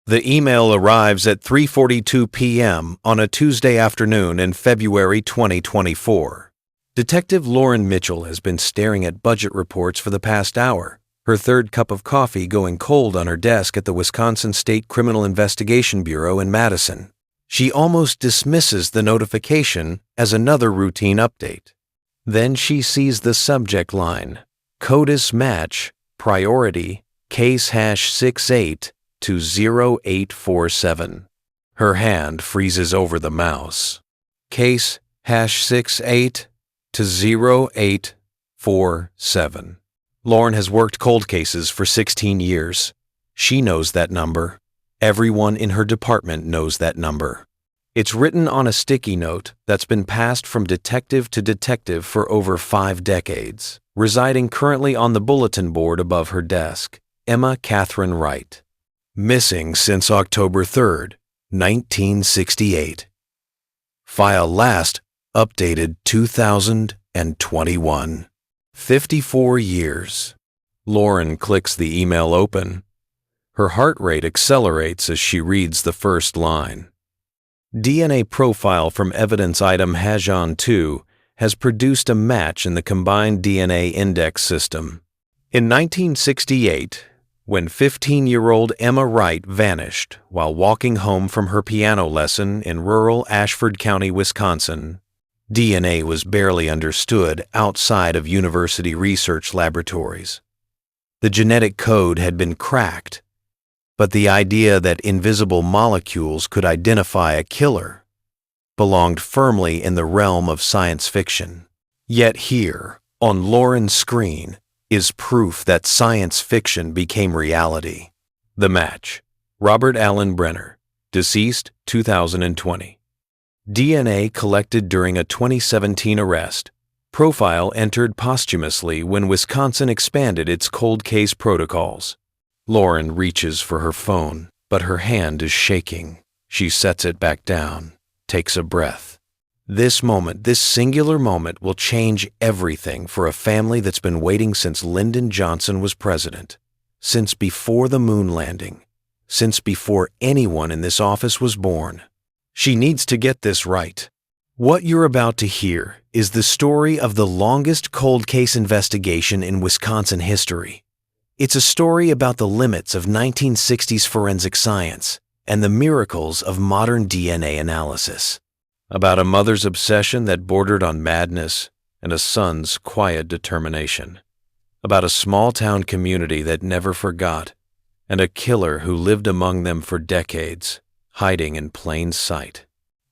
The email arrives at 3:42 p.m. on a Tuesday afternoon in February 2024. Detective Lauren Mitchell has been staring at budget reports for the past hour, her third cup of coffee going cold on her desk at the Wisconsin State Criminal Investigation Bureau in Madison. She almost dismisses the notification as another routine update. Then she sees the subject line, CODIS match, priority, case #68 to 0847. Her hand freezes over the mouse. Case #68 to 0847. Lauren has worked cold cases for 16 years. She knows that number. Everyone in her department knows that number. It's written on a sticky note that's been passed from detective to detective for over 5 decades, residing currently on the bulletin board above her desk. Emma Catherine Wright. Missing since October 3rd, 1968. File last updated 2021. 54 years. Lauren clicks the email open. Her heart rate accelerates as she reads the first line. DNA profile from evidence item Hajan-2 has produced a match in the combined DNA index system. In 1968, when 15-year-old Emma Wright vanished while walking home from her piano lesson in rural Ashford County, Wisconsin, DNA was barely understood outside of university research laboratories. The genetic code had been cracked, but the idea that invisible molecules could identify a killer belonged firmly in the realm of science fiction. Yet here, on Lauren's screen, is proof that science fiction became reality. The match, Robert Allen Brenner, deceased 2020. DNA collected during a 2017 arrest. Profile entered posthumously when Wisconsin expanded its cold case protocols. Lauren reaches for her phone, but her hand is shaking. She sets it back down, takes a breath. This moment, this singular moment, will change everything for a family that's been waiting since Lyndon Johnson was president, since before the moon landing, since before anyone in this office was born. She needs to get this right. What you're about to hear is the story of the longest cold case investigation in Wisconsin history. It's a story about the limits of 1960s forensic science and the miracles of modern DNA analysis. About a mother's obsession that bordered on madness and a son's quiet determination. About a small-town community that never forgot and a killer who lived among them for decades, hiding in plain sight.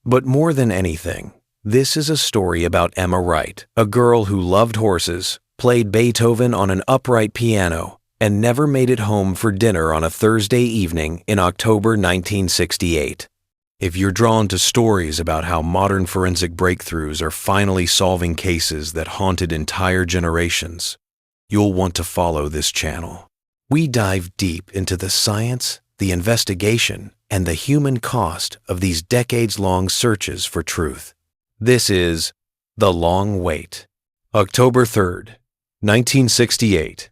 But more than anything, this is a story about Emma Wright, a girl who loved horses, played Beethoven on an upright piano, and never made it home for dinner on a Thursday evening in October 1968. If you're drawn to stories about how modern forensic breakthroughs are finally solving cases that haunted entire generations, you'll want to follow this channel. We dive deep into the science, the investigation, and the human cost of these decades-long searches for truth. This is The Long Wait. October 3rd, 1968.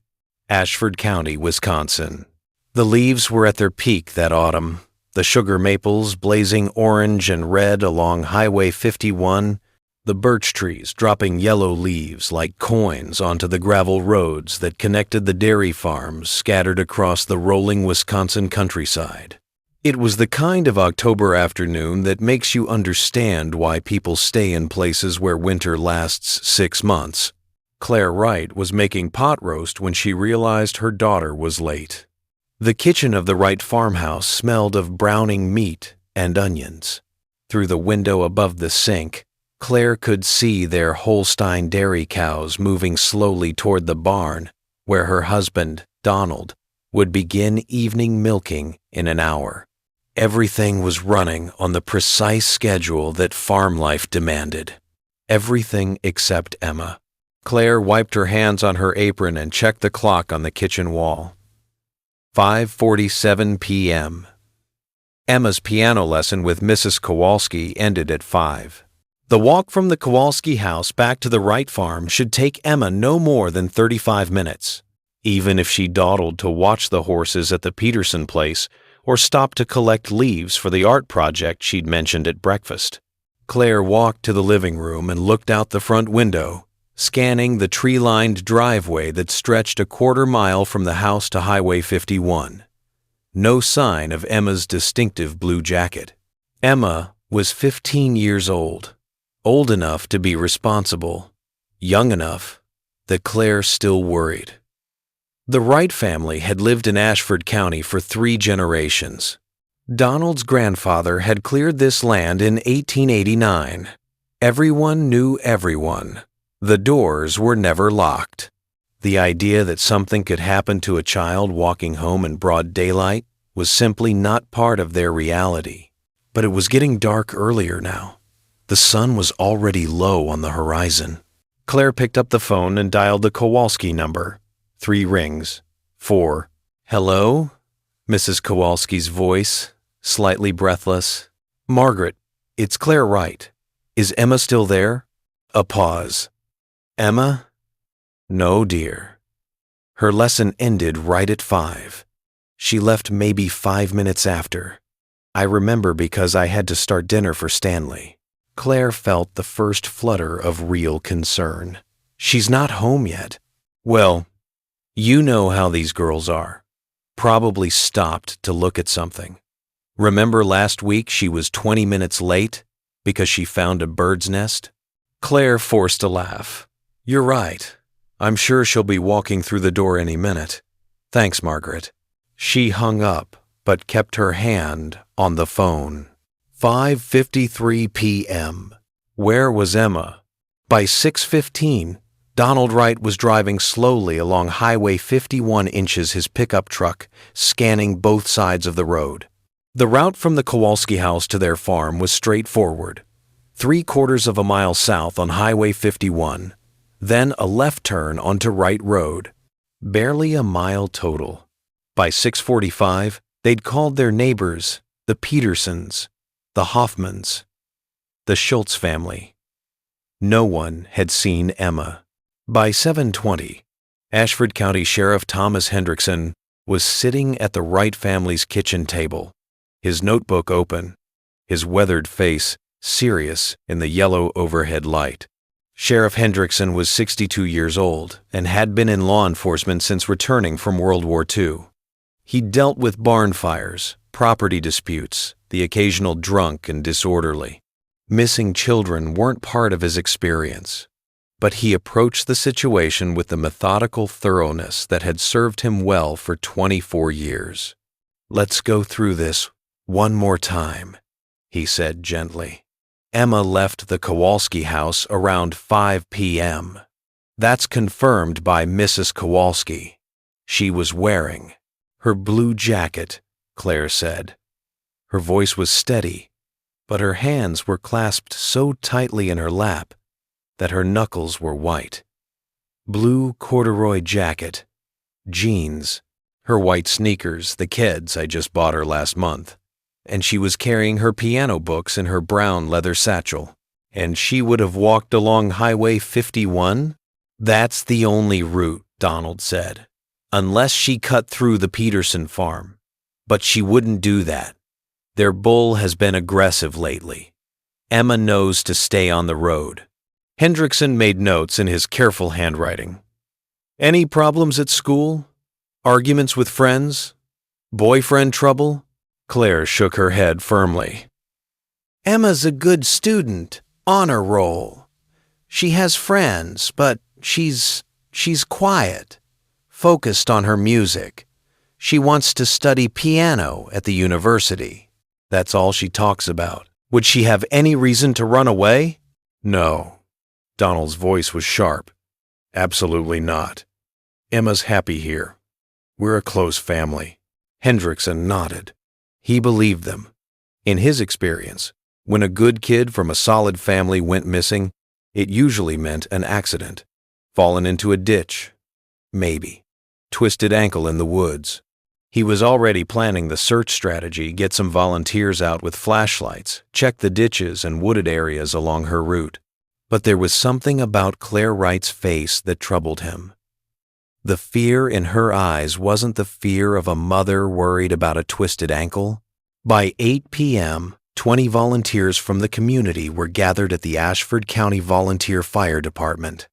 Ashford County, Wisconsin. The leaves were at their peak that autumn, the sugar maples blazing orange and red along Highway 51, the birch trees dropping yellow leaves like coins onto the gravel roads that connected the dairy farms scattered across the rolling Wisconsin countryside. It was the kind of October afternoon that makes you understand why people stay in places where winter lasts 6 months. Claire Wright was making pot roast when she realized her daughter was late. The kitchen of the Wright farmhouse smelled of browning meat and onions. Through the window above the sink, Claire could see their Holstein dairy cows moving slowly toward the barn, where her husband, Donald, would begin evening milking in an hour. Everything was running on the precise schedule that farm life demanded. Everything except Emma. Claire wiped her hands on her apron and checked the clock on the kitchen wall. 5:47 p.m. Emma's piano lesson with Mrs. Kowalski ended at 5. The walk from the Kowalski house back to the Wright farm should take Emma no more than 35 minutes. Even if she dawdled to watch the horses at the Peterson place or stopped to collect leaves for the art project she'd mentioned at breakfast. Claire walked to the living room and looked out the front window, scanning the tree-lined driveway that stretched a quarter-mile from the house to Highway 51. No sign of Emma's distinctive blue jacket. Emma was 15 years old enough to be responsible, young enough that Claire still worried. The Wright family had lived in Ashford County for 3 generations. Donald's grandfather had cleared this land in 1889. Everyone knew everyone. The doors were never locked. The idea that something could happen to a child walking home in broad daylight was simply not part of their reality. But it was getting dark earlier now. The sun was already low on the horizon. Claire picked up the phone and dialed the Kowalski number. 3 rings. 4. Hello? Mrs. Kowalski's voice, slightly breathless. Margaret, it's Claire Wright. Is Emma still there? A pause. Emma? No, dear. Her lesson ended right at 5. She left maybe 5 minutes after. I remember because I had to start dinner for Stanley. Claire felt the first flutter of real concern. She's not home yet. Well, you know how these girls are. Probably stopped to look at something. Remember last week she was 20 minutes late because she found a bird's nest? Claire forced a laugh. You're right. I'm sure she'll be walking through the door any minute. Thanks, Margaret. She hung up, but kept her hand on the phone. 5:53 p.m. Where was Emma? By 6:15, Donald Wright was driving slowly along Highway 51 inches his pickup truck, scanning both sides of the road. The route from the Kowalski house to their farm was straightforward. 3/4 of a mile south on Highway 51, then a left turn onto Wright Road. Barely a mile total. By 6:45, they'd called their neighbors, the Petersons, the Hoffmans, the Schultz family. No one had seen Emma. By 7:20, Ashford County Sheriff Thomas Hendrickson was sitting at the Wright family's kitchen table, his notebook open, his weathered face serious in the yellow overhead light. Sheriff Hendrickson was 62 years old and had been in law enforcement since returning from World War II. He dealt with barn fires, property disputes, the occasional drunk and disorderly. Missing children weren't part of his experience, but he approached the situation with the methodical thoroughness that had served him well for 24 years. Let's go through this one more time, he said gently. Emma left the Kowalski house around 5 p.m. That's confirmed by Mrs. Kowalski. She was wearing her blue jacket, Claire said. Her voice was steady, but her hands were clasped so tightly in her lap that her knuckles were white. Blue corduroy jacket, jeans, her white sneakers, the Keds I just bought her last month, and she was carrying her piano books in her brown leather satchel. And she would have walked along Highway 51? That's the only route, Donald said, unless she cut through the Peterson farm. But she wouldn't do that. Their bull has been aggressive lately. Emma knows to stay on the road. Hendrickson made notes in his careful handwriting. Any problems at school? Arguments with friends? Boyfriend trouble? Claire shook her head firmly. Emma's a good student, honor roll. She has friends, but she's quiet, focused on her music. She wants to study piano at the university. That's all she talks about. Would she have any reason to run away? No. Donald's voice was sharp. Absolutely not. Emma's happy here. We're a close family. Hendrickson nodded. He believed them. In his experience, when a good kid from a solid family went missing, it usually meant an accident. Fallen into a ditch. Maybe. Twisted ankle in the woods. He was already planning the search strategy, get some volunteers out with flashlights, check the ditches and wooded areas along her route. But there was something about Claire Wright's face that troubled him. The fear in her eyes wasn't the fear of a mother worried about a twisted ankle. By 8 p.m., 20 volunteers from the community were gathered at the Ashford County Volunteer Fire Department.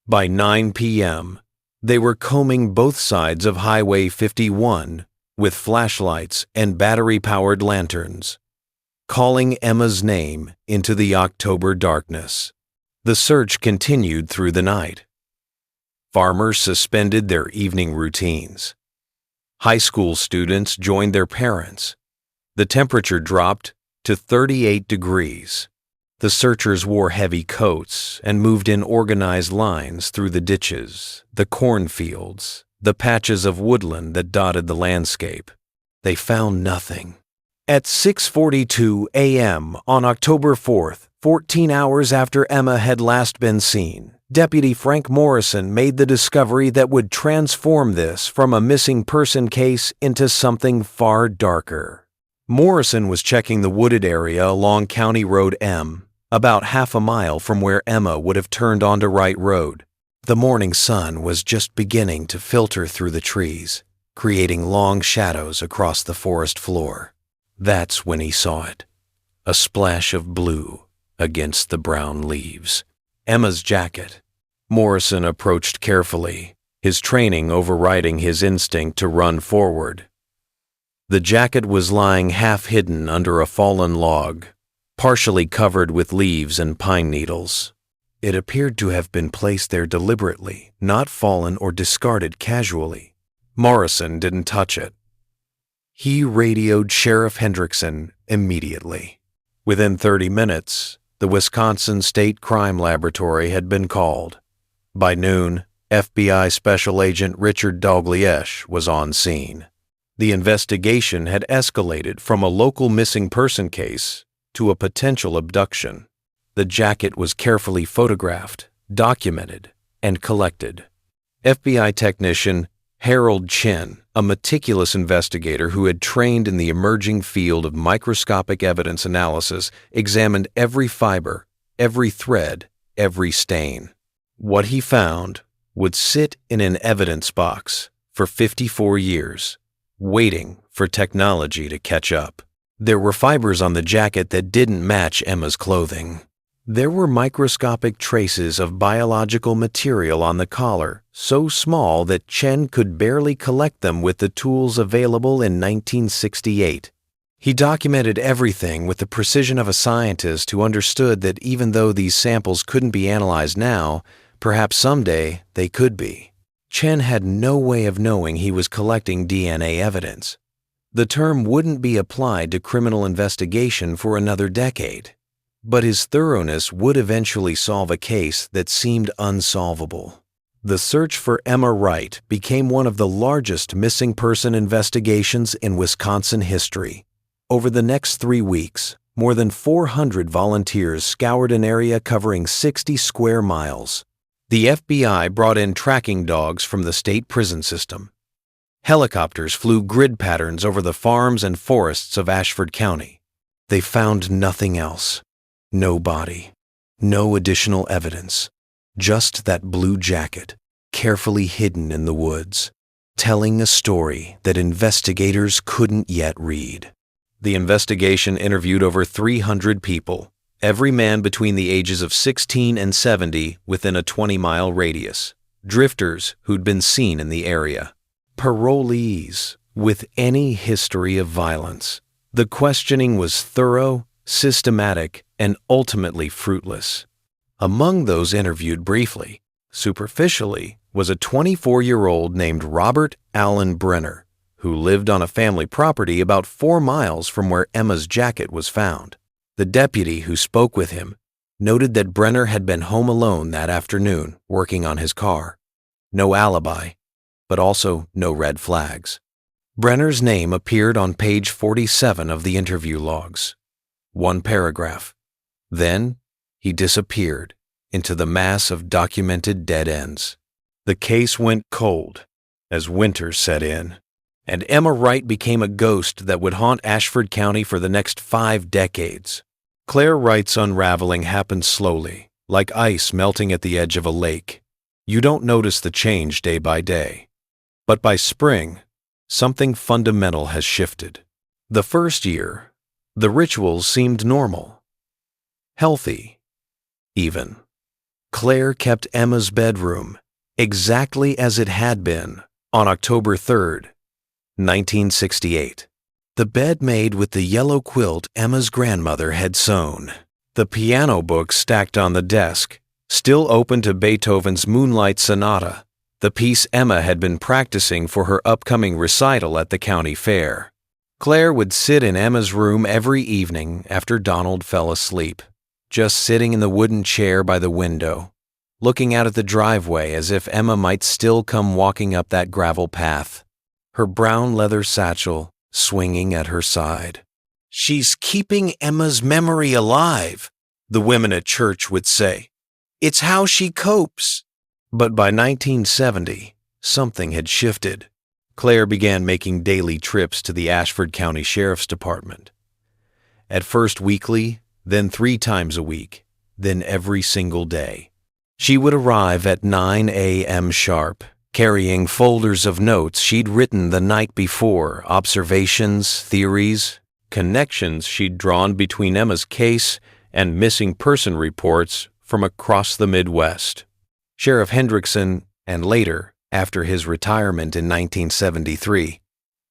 By 9 p.m., they were combing both sides of Highway 51 with flashlights and battery-powered lanterns, calling Emma's name into the October darkness. The search continued through the night. Farmers suspended their evening routines. High school students joined their parents. The temperature dropped to 38 degrees. The searchers wore heavy coats and moved in organized lines through the ditches, the cornfields, the patches of woodland that dotted the landscape. They found nothing. At 6:42 a.m. on October 4th, 14 hours after Emma had last been seen, Deputy Frank Morrison made the discovery that would transform this from a missing person case into something far darker. Morrison was checking the wooded area along County Road M, about half a mile from where Emma would have turned onto Wright Road. The morning sun was just beginning to filter through the trees, creating long shadows across the forest floor. That's when he saw it, a splash of blue against the brown leaves. Emma's jacket. Morrison approached carefully, his training overriding his instinct to run forward. The jacket was lying half-hidden under a fallen log, partially covered with leaves and pine needles. It appeared to have been placed there deliberately, not fallen or discarded casually. Morrison didn't touch it. He radioed Sheriff Hendrickson immediately. Within 30 minutes, the Wisconsin State Crime Laboratory had been called. By noon, FBI Special Agent Richard Dalgliesh was on scene. The investigation had escalated from a local missing person case to a potential abduction. The jacket was carefully photographed, documented, and collected. FBI technician Harold Chen, a meticulous investigator who had trained in the emerging field of microscopic evidence analysis, examined every fiber, every thread, every stain. What he found would sit in an evidence box for 54 years, waiting for technology to catch up. There were fibers on the jacket that didn't match Emma's clothing. There were microscopic traces of biological material on the collar, so small that Chen could barely collect them with the tools available in 1968. He documented everything with the precision of a scientist who understood that even though these samples couldn't be analyzed now, perhaps someday they could be. Chen had no way of knowing he was collecting DNA evidence. The term wouldn't be applied to criminal investigation for another decade. But his thoroughness would eventually solve a case that seemed unsolvable. The search for Emma Wright became one of the largest missing person investigations in Wisconsin history. Over the next 3 weeks, more than 400 volunteers scoured an area covering 60 square miles. The FBI brought in tracking dogs from the state prison system. Helicopters flew grid patterns over the farms and forests of Ashford County. They found nothing else. No body, no additional evidence, just that blue jacket, carefully hidden in the woods, telling a story that investigators couldn't yet read. The investigation interviewed over 300 people, every man between the ages of 16 and 70 within a 20-mile radius, drifters who'd been seen in the area, parolees with any history of violence. The questioning was thorough, systematic, and ultimately fruitless. Among those interviewed briefly, superficially, was a 24-year-old named Robert Allen Brenner, who lived on a family property about 4 miles from where Emma's jacket was found. The deputy who spoke with him noted that Brenner had been home alone that afternoon working on his car. No alibi, but also no red flags. Brenner's name appeared on page 47 of the interview logs. 1 paragraph. Then he disappeared into the mass of documented dead ends. The case went cold as winter set in, and Emma Wright became a ghost that would haunt Ashford County for the next 5 decades. Claire Wright's unraveling happened slowly, like ice melting at the edge of a lake. You don't notice the change day by day. But by spring, something fundamental has shifted. The first year, the rituals seemed normal, healthy, even. Claire kept Emma's bedroom exactly as it had been on October 3rd, 1968. The bed made with the yellow quilt Emma's grandmother had sewn. The piano book stacked on the desk, still open to Beethoven's Moonlight Sonata, the piece Emma had been practicing for her upcoming recital at the county fair. Claire would sit in Emma's room every evening after Donald fell asleep, just sitting in the wooden chair by the window, looking out at the driveway as if Emma might still come walking up that gravel path, her brown leather satchel swinging at her side. "She's keeping Emma's memory alive," the women at church would say. "It's how she copes." But by 1970, something had shifted. Claire began making daily trips to the Ashford County Sheriff's Department. At first weekly, then 3 times a week, then every single day. She would arrive at 9 a.m. sharp, carrying folders of notes she'd written the night before, observations, theories, connections she'd drawn between Emma's case and missing person reports from across the Midwest. Sheriff Hendrickson, and later, after his retirement in 1973,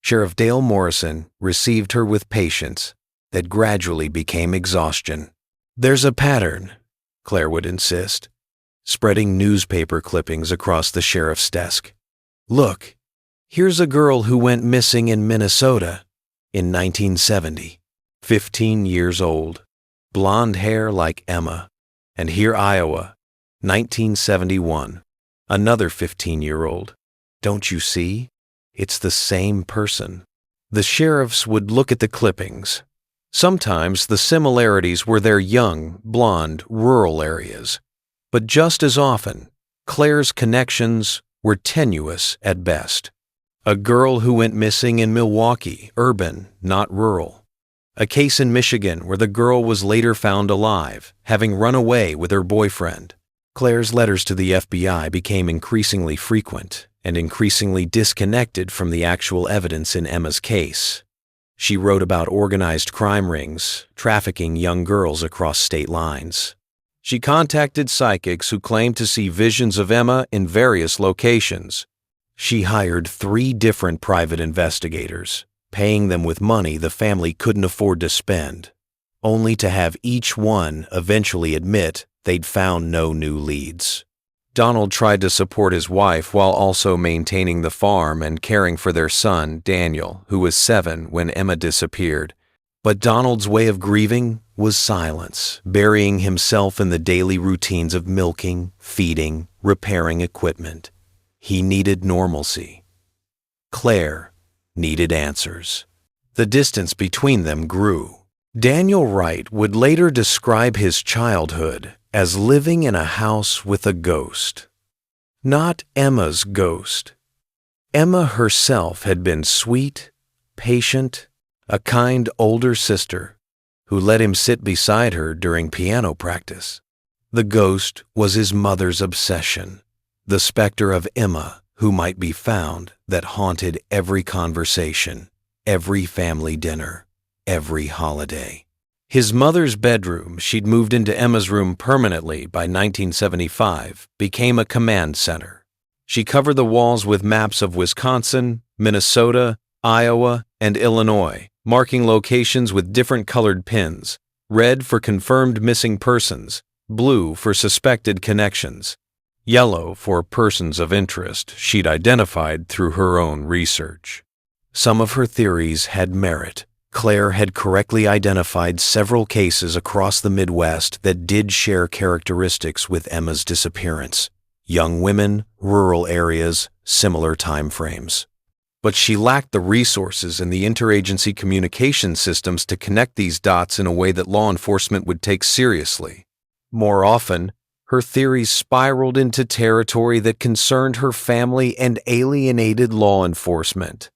Sheriff Dale Morrison received her with patience that gradually became exhaustion. "There's a pattern," Claire would insist, spreading newspaper clippings across the sheriff's desk. "Look, here's a girl who went missing in Minnesota in 1970, 15 years old, blonde hair like Emma. And here Iowa, 1971, another 15-year-old. Don't you see? It's the same person." The sheriffs would look at the clippings. Sometimes the similarities were their young, blonde, rural areas. But just as often, Claire's connections were tenuous at best. A girl who went missing in Milwaukee, urban, not rural. A case in Michigan where the girl was later found alive, having run away with her boyfriend. Claire's letters to the FBI became increasingly frequent and increasingly disconnected from the actual evidence in Emma's case. She wrote about organized crime rings, trafficking young girls across state lines. She contacted psychics who claimed to see visions of Emma in various locations. She hired 3 different private investigators, paying them with money the family couldn't afford to spend, only to have each one eventually admit they'd found no new leads. Donald tried to support his wife while also maintaining the farm and caring for their son, Daniel, who was 7 when Emma disappeared. But Donald's way of grieving was silence, burying himself in the daily routines of milking, feeding, repairing equipment. He needed normalcy. Claire needed answers. The distance between them grew. Daniel Wright would later describe his childhood as living in a house with a ghost. Not Emma's ghost. Emma herself had been sweet, patient, a kind older sister who let him sit beside her during piano practice. The ghost was his mother's obsession, the specter of Emma who might be found that haunted every conversation, every family dinner, every holiday. His mother's bedroom, she'd moved into Emma's room permanently by 1975, became a command center. She covered the walls with maps of Wisconsin, Minnesota, Iowa, and Illinois, marking locations with different colored pins, red for confirmed missing persons, blue for suspected connections, yellow for persons of interest she'd identified through her own research. Some of her theories had merit. Claire had correctly identified several cases across the Midwest that did share characteristics with Emma's disappearance. Young women, rural areas, similar time frames. But she lacked the resources and the interagency communication systems to connect these dots in a way that law enforcement would take seriously. More often, her theories spiraled into territory that concerned her family and alienated law enforcement.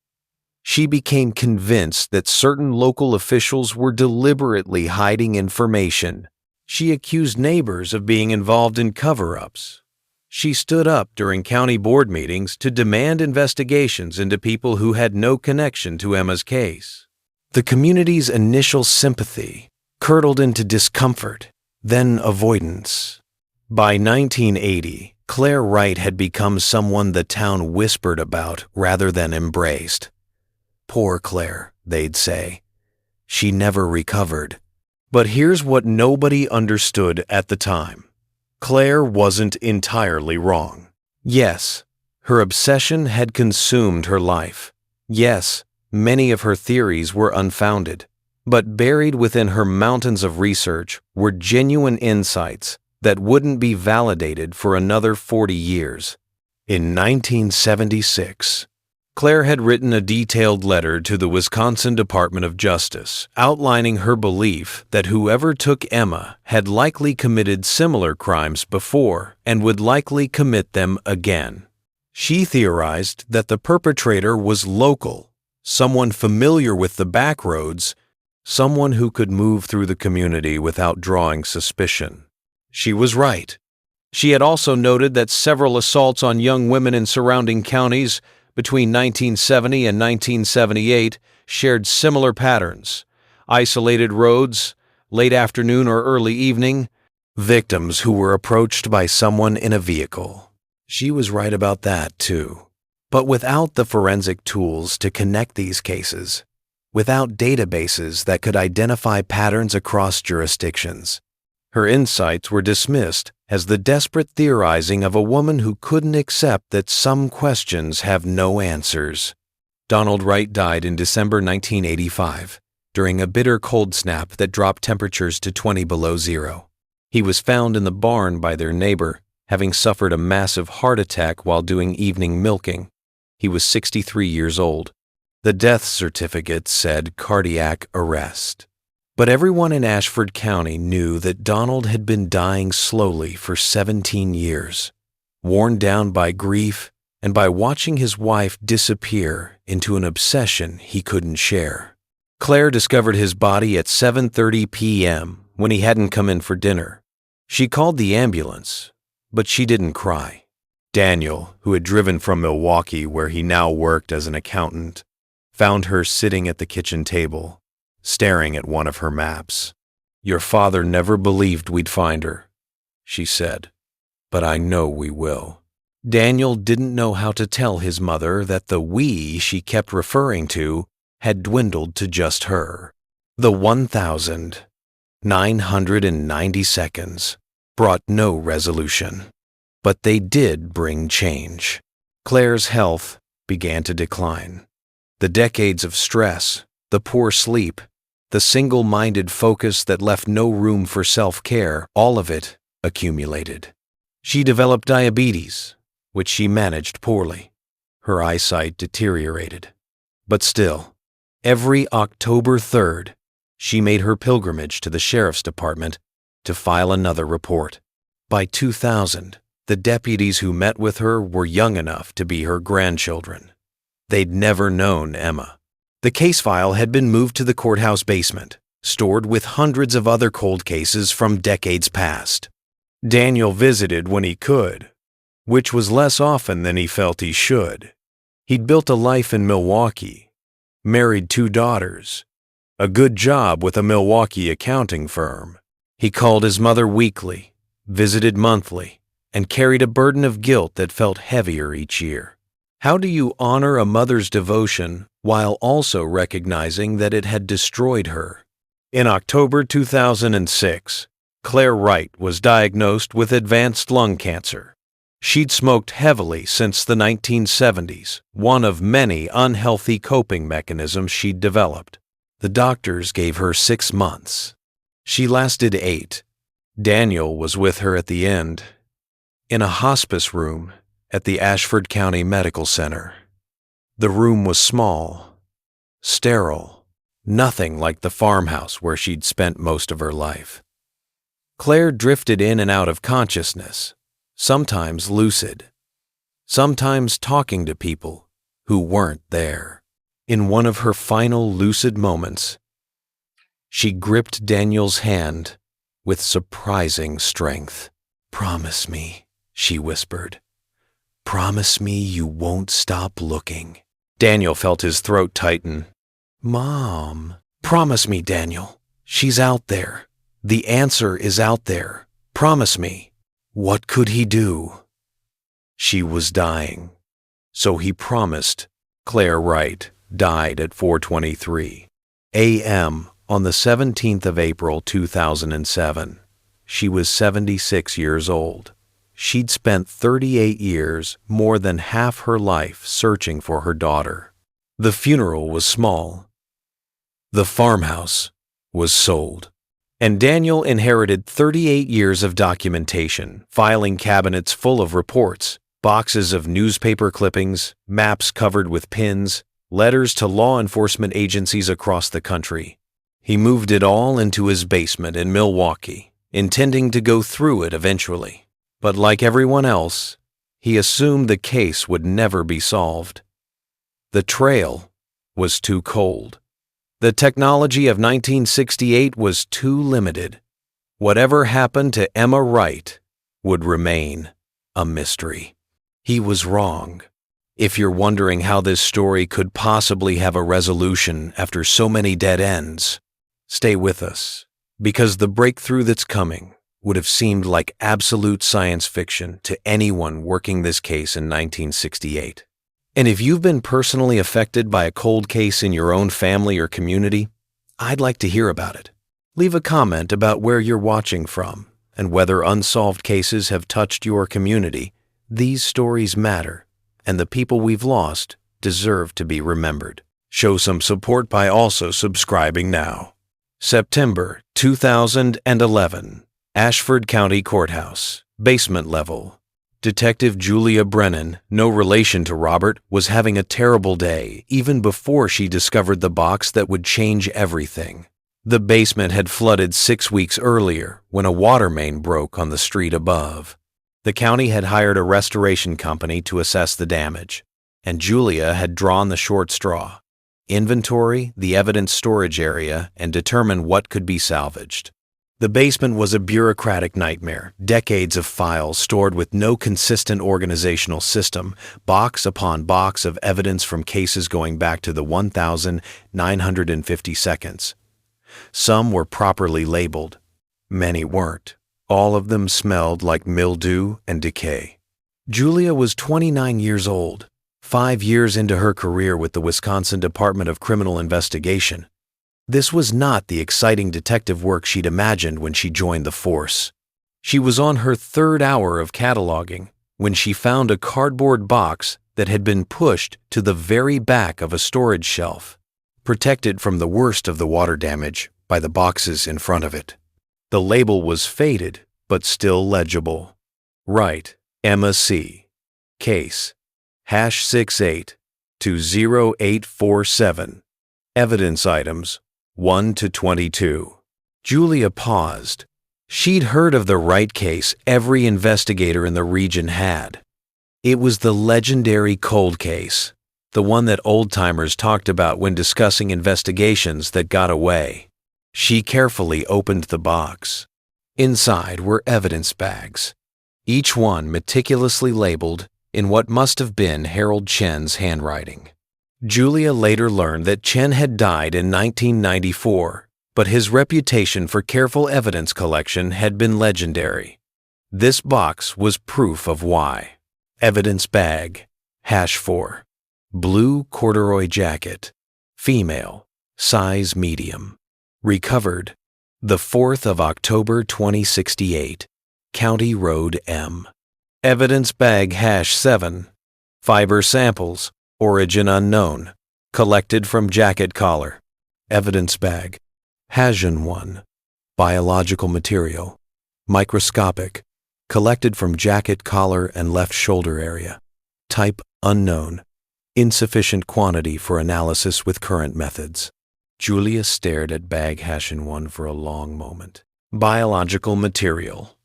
She became convinced that certain local officials were deliberately hiding information. She accused neighbors of being involved in cover-ups. She stood up during county board meetings to demand investigations into people who had no connection to Emma's case. The community's initial sympathy curdled into discomfort, then avoidance. By 1980, Claire Wright had become someone the town whispered about rather than embraced. Poor Claire, they'd say. She never recovered. But here's what nobody understood at the time. Claire wasn't entirely wrong. Yes, her obsession had consumed her life. Yes, many of her theories were unfounded. But buried within her mountains of research were genuine insights that wouldn't be validated for another 40 years. In 1976, Claire had written a detailed letter to the Wisconsin Department of Justice outlining her belief that whoever took Emma had likely committed similar crimes before and would likely commit them again. She theorized that the perpetrator was local, someone familiar with the back roads, someone who could move through the community without drawing suspicion. She was right. She had also noted that several assaults on young women in surrounding counties between 1970 and 1978 shared similar patterns: isolated roads, late afternoon or early evening, victims who were approached by someone in a vehicle. She was right about that, too. But without the forensic tools to connect these cases, without databases that could identify patterns across jurisdictions, her insights were dismissed as the desperate theorizing of a woman who couldn't accept that some questions have no answers. Donald Wright died in December 1985 during a bitter cold snap that dropped temperatures to 20 below zero. He was found in the barn by their neighbor, having suffered a massive heart attack while doing evening milking. He was 63 years old. The death certificate said cardiac arrest. But everyone in Ashford County knew that Donald had been dying slowly for 17 years, worn down by grief and by watching his wife disappear into an obsession he couldn't share. Claire discovered his body at 7:30 p.m. when he hadn't come in for dinner. She called the ambulance, but she didn't cry. Daniel, who had driven from Milwaukee where he now worked as an accountant, found her sitting at the kitchen table, staring at one of her maps. "Your father never believed we'd find her," she said, "but I know we will." Daniel didn't know how to tell his mother that the "we" she kept referring to had dwindled to just her. The 1,990 seconds brought no resolution, but they did bring change. Claire's health began to decline. The decades of stress, the poor sleep, the single-minded focus that left no room for self-care, all of it accumulated. She developed diabetes, which she managed poorly. Her eyesight deteriorated. But still, every October 3rd, she made her pilgrimage to the sheriff's department to file another report. By 2000, the deputies who met with her were young enough to be her grandchildren. They'd never known Emma. The case file had been moved to the courthouse basement, stored with hundreds of other cold cases from decades past. Daniel visited when he could, which was less often than he felt he should. He'd built a life in Milwaukee, married 2 daughters, a good job with a Milwaukee accounting firm. He called his mother weekly, visited monthly, and carried a burden of guilt that felt heavier each year. How do you honor a mother's devotion while also recognizing that it had destroyed her? In October 2006, Claire Wright was diagnosed with advanced lung cancer. She'd smoked heavily since the 1970s, one of many unhealthy coping mechanisms she'd developed. The doctors gave her 6 months. She lasted 8. Daniel was with her at the end, in a hospice room at the Ashford County Medical Center. The room was small, sterile, nothing like the farmhouse where she'd spent most of her life. Claire drifted in and out of consciousness, sometimes lucid, sometimes talking to people who weren't there. In one of her final lucid moments, she gripped Daniel's hand with surprising strength. "Promise me," she whispered. "Promise me you won't stop looking." Daniel felt his throat tighten. "Mom, promise me, Daniel. She's out there. The answer is out there. Promise me." What could he do? She was dying. So he promised. Claire Wright died at 4:23 a.m. on the 17th of April 2007. She was 76 years old. She'd spent 38 years, more than half her life, searching for her daughter. The funeral was small. The farmhouse was sold. And Daniel inherited 38 years of documentation, filing cabinets full of reports, boxes of newspaper clippings, maps covered with pins, letters to law enforcement agencies across the country. He moved it all into his basement in Milwaukee, intending to go through it eventually. But like everyone else, he assumed the case would never be solved. The trail was too cold. The technology of 1968 was too limited. Whatever happened to Emma Wright would remain a mystery. He was wrong. If you're wondering how this story could possibly have a resolution after so many dead ends, stay with us, because the breakthrough that's coming would have seemed like absolute science fiction to anyone working this case in 1968. And if you've been personally affected by a cold case in your own family or community, I'd like to hear about it. Leave a comment about where you're watching from and whether unsolved cases have touched your community. These stories matter, and the people we've lost deserve to be remembered. Show some support by also subscribing now. September 2011, Ashford County Courthouse, basement level. Detective Julia Brennan, no relation to Robert, was having a terrible day even before she discovered the box that would change everything. The basement had flooded 6 weeks earlier when a water main broke on the street above. The county had hired a restoration company to assess the damage, and Julia had drawn the short straw: inventory the evidence storage area and determine what could be salvaged. The basement was a bureaucratic nightmare, decades of files stored with no consistent organizational system, box upon box of evidence from cases going back to the 1952. Some were properly labeled. Many weren't. All of them smelled like mildew and decay. Julia was 29 years old, 5 years into her career with the Wisconsin Department of Criminal Investigation. This was not the exciting detective work she'd imagined when she joined the force. She was on her 3rd hour of cataloging when she found a cardboard box that had been pushed to the very back of a storage shelf, protected from the worst of the water damage by the boxes in front of it. The label was faded, but still legible. Wright, Emma C. Case, #68-20847. Evidence items, 1 to 22. Julia paused. She'd heard of the Wright case every investigator in the region had. It was the legendary cold case, the one that old-timers talked about when discussing investigations that got away. She carefully opened the box. Inside were evidence bags, each one meticulously labeled in what must have been Harold Chen's handwriting. Julia later learned that Chen had died in 1994, but his reputation for careful evidence collection had been legendary. This box was proof of why. Evidence bag, #4. Blue corduroy jacket, female, size medium. Recovered, the 4th of October 2068, County Road M. Evidence bag #7. Fiber samples, origin unknown, collected from jacket collar. Evidence bag #1. Biological material, microscopic, collected from jacket collar and left shoulder area. Type unknown. Insufficient quantity for analysis with current methods. Julia stared at bag #1 for a long moment. Biological material.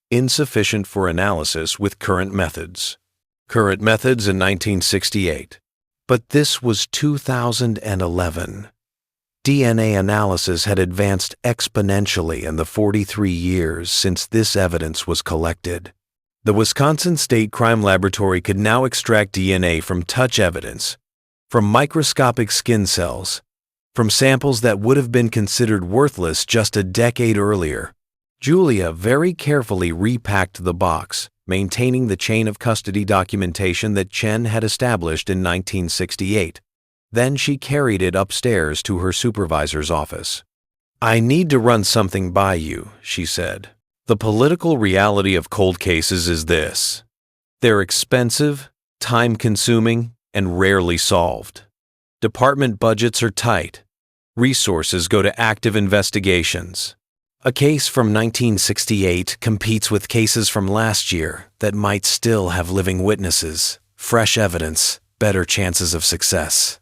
Insufficient for analysis with current methods. Current methods in 1968. But this was 2011. DNA analysis had advanced exponentially in the 43 years since this evidence was collected. The Wisconsin State Crime Laboratory could now extract DNA from touch evidence, from microscopic skin cells, from samples that would have been considered worthless just a decade earlier. Julia very carefully repacked the box, maintaining the chain of custody documentation that Chen had established in 1968. Then she carried it upstairs to her supervisor's office. "I need to run something by you," she said. "The political reality of cold cases is this. They're expensive, time-consuming, and rarely solved. Department budgets are tight. Resources go to active investigations. A case from 1968 competes with cases from last year that might still have living witnesses, fresh evidence, better chances of success."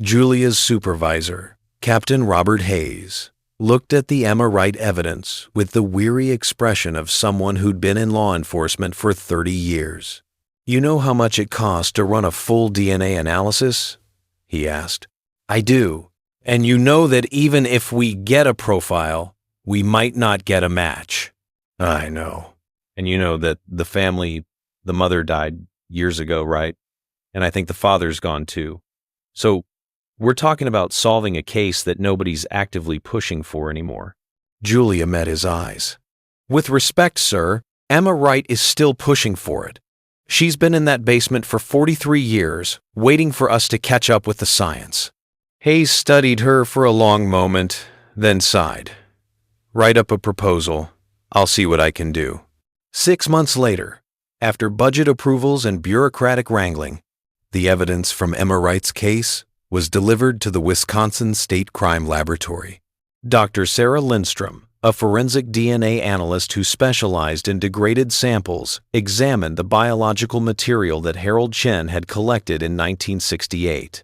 Julia's supervisor, Captain Robert Hayes, looked at the Emma Wright evidence with the weary expression of someone who'd been in law enforcement for 30 years. "You know how much it costs to run a full DNA analysis?" he asked. "I do. And you know that even if we get a profile, we might not get a match." "I know. And you know that the mother died years ago, right? And I think the father's gone too. So we're talking about solving a case that nobody's actively pushing for anymore." Julia met his eyes. "With respect, sir, Emma Wright is still pushing for it. She's been in that basement for 43 years, waiting for us to catch up with the science." Hayes studied her for a long moment, then sighed. "Write up a proposal. I'll see what I can do." 6 months later, after budget approvals and bureaucratic wrangling, the evidence from Emma Wright's case was delivered to the Wisconsin State Crime Laboratory. Dr. Sarah Lindstrom, a forensic DNA analyst who specialized in degraded samples, examined the biological material that Harold Chen had collected in 1968.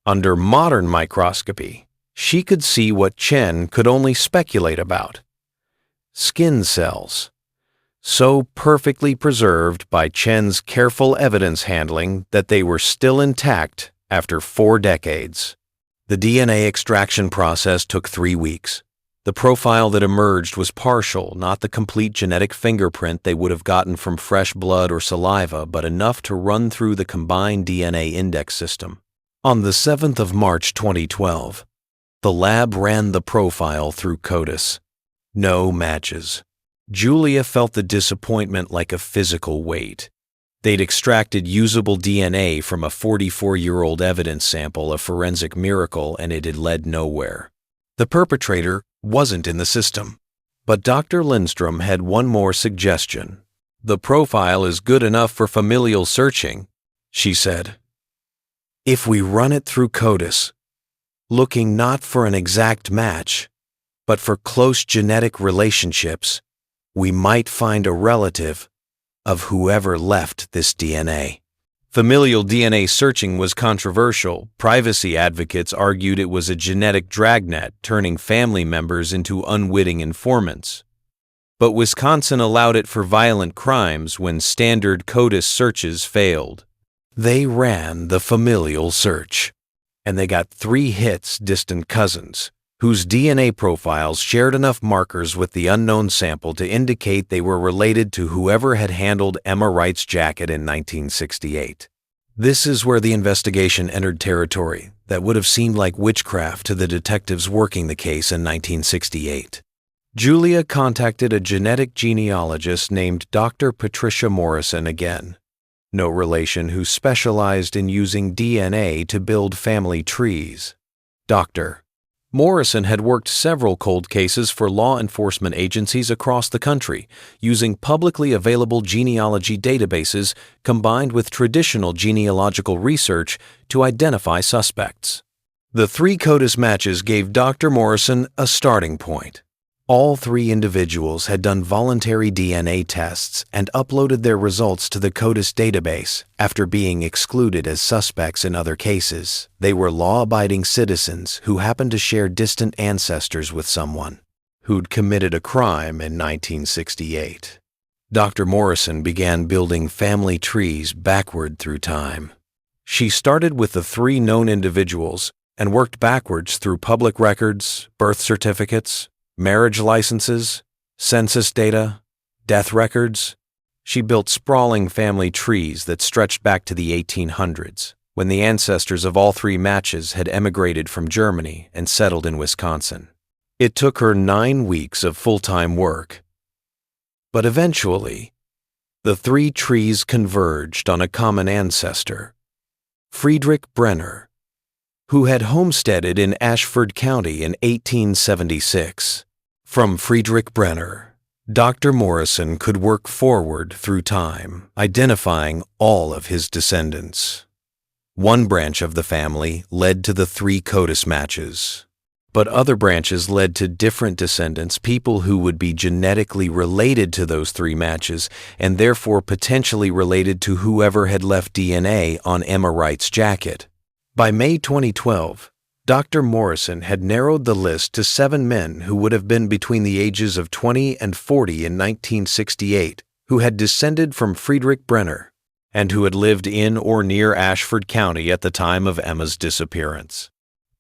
Under modern microscopy, she could see what Chen could only speculate about: skin cells, so perfectly preserved by Chen's careful evidence handling that they were still intact after 4 decades. The DNA extraction process took 3 weeks. The profile that emerged was partial, not the complete genetic fingerprint they would have gotten from fresh blood or saliva, but enough to run through the combined DNA index system. On the 7th of March 2012, the lab ran the profile through codis. No matches. Julia felt the disappointment like a physical weight. They'd extracted usable DNA from a 44-year-old evidence sample, a forensic miracle, and it had led nowhere. The perpetrator wasn't in the system. But Dr. Lindstrom had one more suggestion. "The profile is good enough for familial searching," she said. "If we run it through codis, looking not for an exact match, but for close genetic relationships, we might find a relative of whoever left this DNA." Familial DNA searching was controversial. Privacy advocates argued it was a genetic dragnet, turning family members into unwitting informants. But Wisconsin allowed it for violent crimes when standard codis searches failed. They ran the familial search, and they got 3 hits: distant cousins, whose DNA profiles shared enough markers with the unknown sample to indicate they were related to whoever had handled Emma Wright's jacket in 1968. This is where the investigation entered territory that would have seemed like witchcraft to the detectives working the case in 1968. Julia contacted a genetic genealogist named Dr. Patricia Morrison again, no relation, who specialized in using DNA to build family trees. Dr. Morrison had worked several cold cases for law enforcement agencies across the country, using publicly available genealogy databases combined with traditional genealogical research to identify suspects. The 3 codis matches gave Dr. Morrison a starting point. All 3 individuals had done voluntary DNA tests and uploaded their results to the codis database after being excluded as suspects in other cases. They were law-abiding citizens who happened to share distant ancestors with someone who'd committed a crime in 1968. Dr. Morrison began building family trees backward through time. She started with the 3 known individuals and worked backwards through public records, birth certificates, marriage licenses, census data, death records. She built sprawling family trees that stretched back to the 1800s, when the ancestors of all three matches had emigrated from Germany and settled in Wisconsin. It took her 9 weeks of full-time work. But eventually, the three trees converged on a common ancestor, Friedrich Brenner, who had homesteaded in Ashford County in 1876. From Friedrich Brenner, Dr. Morrison could work forward through time, identifying all of his descendants. One branch of the family led to the 3 codis matches, but other branches led to different descendants, people who would be genetically related to those 3 matches and therefore potentially related to whoever had left DNA on Emma Wright's jacket. By May 2012, Dr. Morrison had narrowed the list to 7 men who would have been between the ages of 20 and 40 in 1968, who had descended from Friedrich Brenner and who had lived in or near Ashford County at the time of Emma's disappearance.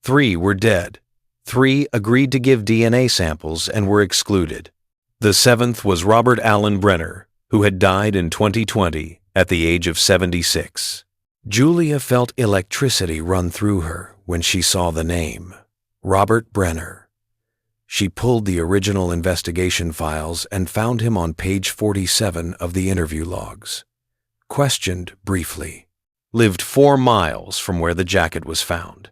3 were dead. 3 agreed to give DNA samples and were excluded. The 7th was Robert Allen Brenner, who had died in 2020 at the age of 76. Julia felt electricity run through her when she saw the name, Robert Brenner. She pulled the original investigation files and found him on page 47 of the interview logs. Questioned briefly. Lived 4 miles from where the jacket was found.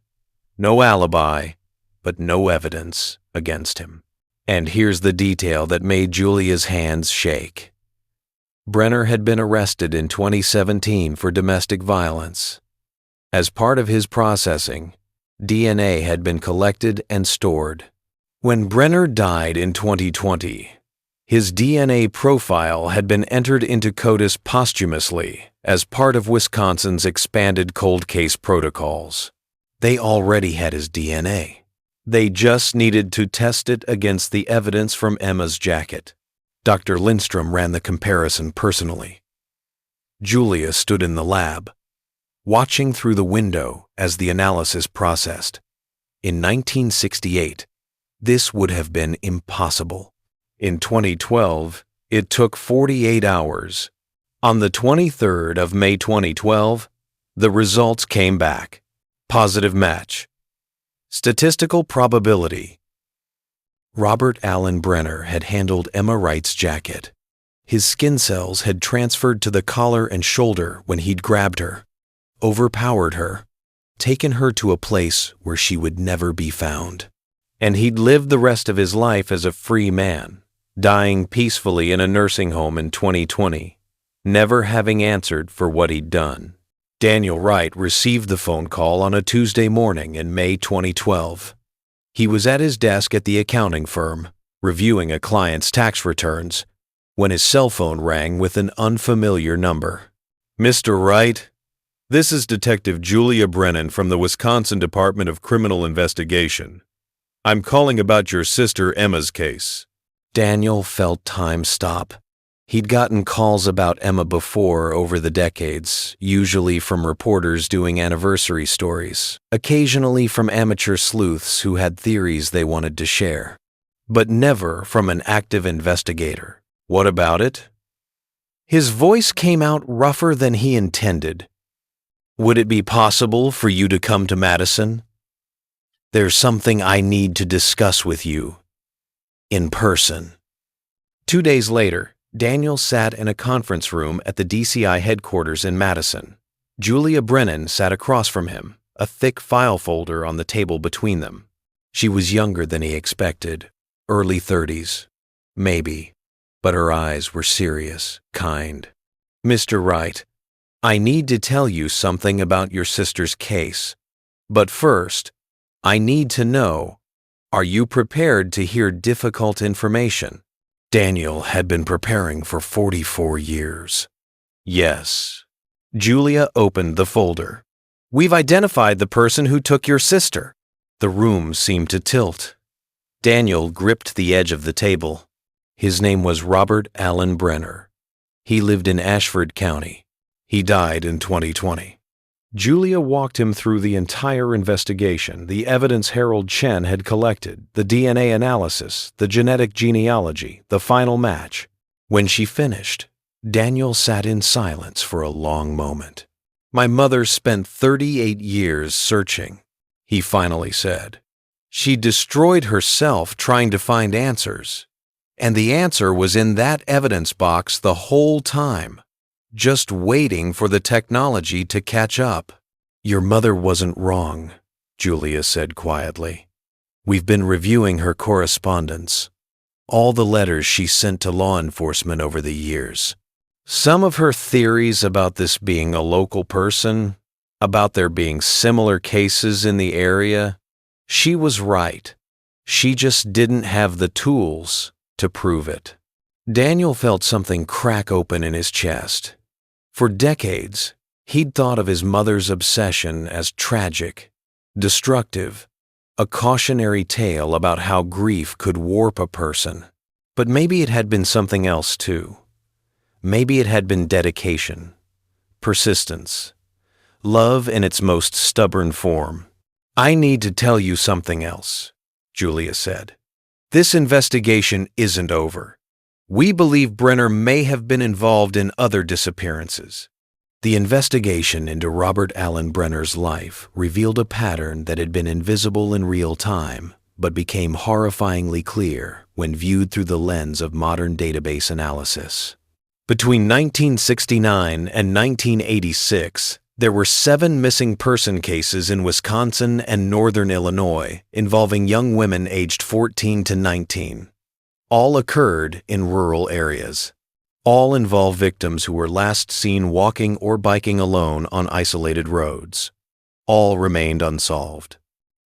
No alibi, but no evidence against him. And here's the detail that made Julia's hands shake. Brenner had been arrested in 2017 for domestic violence. As part of his processing, DNA had been collected and stored. When Brenner died in 2020, his DNA profile had been entered into CODIS posthumously as part of Wisconsin's expanded cold case protocols. They already had his DNA. They just needed to test it against the evidence from Emma's jacket. Dr. Lindstrom ran the comparison personally. Julia stood in the lab, watching through the window as the analysis processed. In 1968, this would have been impossible. In 2012, it took 48 hours. On the 23rd of May 2012, the results came back. Positive match. Statistical probability. Robert Allen Brenner had handled Emma Wright's jacket. His skin cells had transferred to the collar and shoulder when he'd grabbed her, overpowered her, taken her to a place where she would never be found. And he'd lived the rest of his life as a free man, dying peacefully in a nursing home in 2020, never having answered for what he'd done. Daniel Wright received the phone call on a Tuesday morning in May 2012. He was at his desk at the accounting firm, reviewing a client's tax returns, when his cell phone rang with an unfamiliar number. "Mr. Wright, this is Detective Julia Brennan from the Wisconsin Department of Criminal Investigation. I'm calling about your sister Emma's case." Daniel felt time stop. He'd gotten calls about Emma before over the decades, usually from reporters doing anniversary stories, occasionally from amateur sleuths who had theories they wanted to share, but never from an active investigator. "What about it?" His voice came out rougher than he intended. "Would it be possible for you to come to Madison? There's something I need to discuss with you. In person." 2 days later, Daniel sat in a conference room at the DCI headquarters in Madison. Julia Brennan sat across from him, a thick file folder on the table between them. She was younger than he expected, early 30s, maybe, but her eyes were serious, kind. "Mr. Wright, I need to tell you something about your sister's case. But first, I need to know, are you prepared to hear difficult information?" Daniel had been preparing for 44 years. "Yes." Julia opened the folder. "We've identified the person who took your sister." The room seemed to tilt. Daniel gripped the edge of the table. His name was Robert Allen Brenner. He lived in Ashford County. He died in 2020. Julia walked him through the entire investigation, the evidence Harold Chen had collected, the DNA analysis, the genetic genealogy, the final match. When she finished, Daniel sat in silence for a long moment. "My mother spent 38 years searching," he finally said. "She destroyed herself trying to find answers. And the answer was in that evidence box the whole time, just waiting for the technology to catch up." "Your mother wasn't wrong," Julia said quietly. "We've been reviewing her correspondence, all the letters she sent to law enforcement over the years. Some of her theories about this being a local person, about there being similar cases in the area, she was right. She just didn't have the tools to prove it." Daniel felt something crack open in his chest. For decades, he'd thought of his mother's obsession as tragic, destructive, a cautionary tale about how grief could warp a person. But maybe it had been something else too. Maybe it had been dedication, persistence, love in its most stubborn form. "I need to tell you something else," Julia said. "This investigation isn't over. We believe Brenner may have been involved in other disappearances." The investigation into Robert Allen Brenner's life revealed a pattern that had been invisible in real time, but became horrifyingly clear when viewed through the lens of modern database analysis. Between 1969 and 1986, there were 7 missing person cases in Wisconsin and northern Illinois involving young women aged 14 to 19. All occurred in rural areas. All involve victims who were last seen walking or biking alone on isolated roads. All remained unsolved.